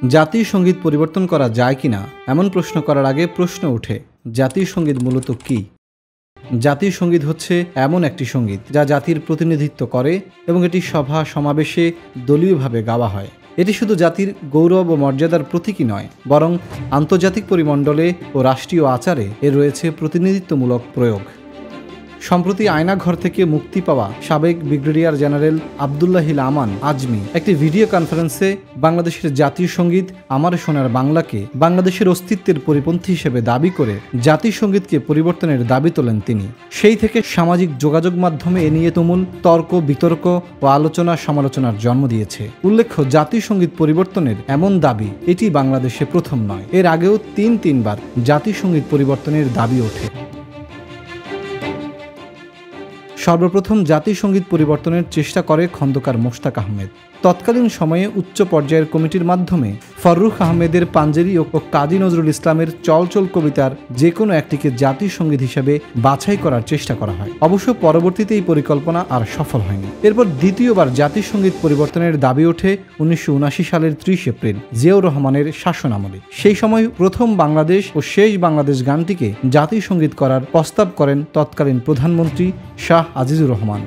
জাতীয় সঙ্গীত পরিবর্তন করা যায় কিনা এমন প্রশ্ন করার আগে প্রশ্ন ওঠে, জাতীয় সঙ্গীত মূলত কী? জাতীয় সঙ্গীত হচ্ছে এমন একটি সঙ্গীত যা জাতির প্রতিনিধিত্ব করে এবং এটি সভা সমাবেশে দলীয়ভাবে গাওয়া হয়। এটি শুধু জাতির গৌরব ও মর্যাদার প্রতীকী নয়, বরং আন্তর্জাতিক পরিমণ্ডলে ও রাষ্ট্রীয় আচারে এর রয়েছে প্রতিনিধিত্বমূলক প্রয়োগ। সম্প্রতি আয়নাঘর থেকে মুক্তি পাওয়া সাবেক ব্রিগেডিয়ার জেনারেল আবদুল্লাহিল আমান আজমি একটি ভিডিও কনফারেন্সে বাংলাদেশের জাতীয় সঙ্গীত আমার সোনার বাংলাকে বাংলাদেশের অস্তিত্বের পরিপন্থী হিসেবে দাবি করে জাতীয় সঙ্গীতকে পরিবর্তনের দাবি তোলেন তিনি। সেই থেকে সামাজিক যোগাযোগ মাধ্যমে এ নিয়ে তুমুল তর্ক বিতর্ক ও আলোচনা সমালোচনার জন্ম দিয়েছে। উল্লেখ্য, জাতীয় সঙ্গীত পরিবর্তনের এমন দাবি এটি বাংলাদেশে প্রথম নয়। এর আগেও তিনবার জাতীয় সঙ্গীত পরিবর্তনের দাবি ওঠে। সর্বপ্রথম জাতীয় সঙ্গীত পরিবর্তনের চেষ্টা করে খন্দকার মোশতাক আহমেদ। তৎকালীন সময়ে উচ্চ পর্যায়ের কমিটির মাধ্যমে ফররুখ আহমেদের পাঞ্জেরি ও কাজী নজরুল ইসলামের চল চল কবিতার যে কোনো একটিকে জাতীয় সঙ্গীত হিসেবে বাছাই করার চেষ্টা করা হয়। অবশ্য পরবর্তীতে এই পরিকল্পনা আর সফল হয়নি। এরপর দ্বিতীয়বার জাতীয় সঙ্গীত পরিবর্তনের দাবি ওঠে 1979 সালের 30 এপ্রিল জিয়াউর রহমানের শাসন আমলে। সেই সময় প্রথম বাংলাদেশ ও শেষ বাংলাদেশ গানটিকে জাতীয় সঙ্গীত করার প্রস্তাব করেন তৎকালীন প্রধানমন্ত্রী শাহ আজিজুর রহমান।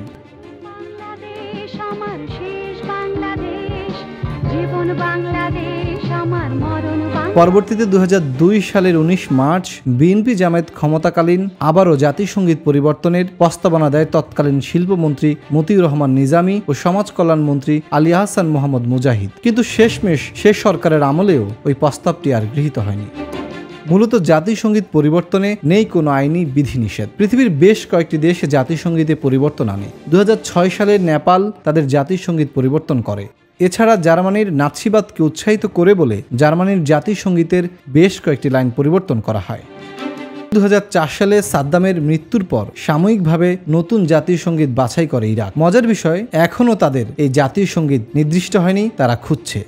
পরবর্তীতে 2002 সালের 19 মার্চ বিএনপি জামায়াত ক্ষমতাকালীন আবারও জাতীয় সঙ্গীত পরিবর্তনের প্রস্তাবনা দেয় তৎকালীন শিল্পমন্ত্রী মতিউর রহমান নিজামী ও সমাজ কল্যাণ মন্ত্রী আলী আহসান মোহাম্মদ মুজাহিদ। কিন্তু শেষমেশ শেষ সরকারের আমলেও ওই প্রস্তাবটি আর গৃহীত হয়নি। মূলত জাতীয় সঙ্গীত পরিবর্তনে নেই কোনো আইনি বিধিনিষেধ। পৃথিবীর বেশ কয়েকটি দেশ জাতীয় সঙ্গীতে পরিবর্তন আনে। 2006 সালে নেপাল তাদের জাতীয় সঙ্গীত পরিবর্তন করে। এছাড়া জার্মানির নাৎসিবাদকে উৎসাহিত করে বলে জার্মানির জাতীয় সঙ্গীতের বেশ কয়েকটি লাইন পরিবর্তন করা হয়। 2004 সালে সাদ্দামের মৃত্যুর পর সাময়িকভাবে নতুন জাতীয় সঙ্গীত বাছাই করে ইরাক। মজার বিষয়, এখনও তাদের এই জাতীয় সঙ্গীত নির্দিষ্ট হয়নি, তারা খুঁজছে।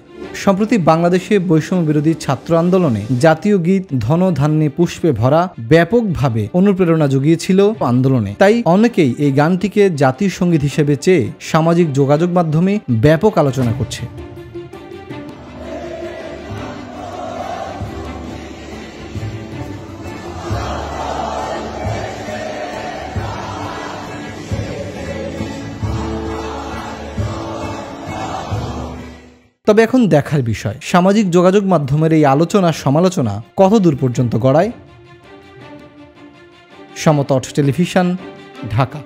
সম্প্রতি বাংলাদেশে বৈষম্য বিরোধী ছাত্র আন্দোলনে জাতীয় গীত ধন ধান্যে পুষ্পে ভরা ব্যাপকভাবে অনুপ্রেরণা জুগিয়েছিল আন্দোলনে। তাই অনেকেই এই গানটিকে জাতীয় সঙ্গীত হিসেবে চেয়ে সামাজিক যোগাযোগ মাধ্যমে ব্যাপক আলোচনা করছে। তবে এখন দেখার বিষয়, সামাজিক যোগাযোগ মাধ্যমের এই আলোচনা সমালোচনা কত দূর পর্যন্ত গড়ায়। সমতট টেলিভিশন, ঢাকা।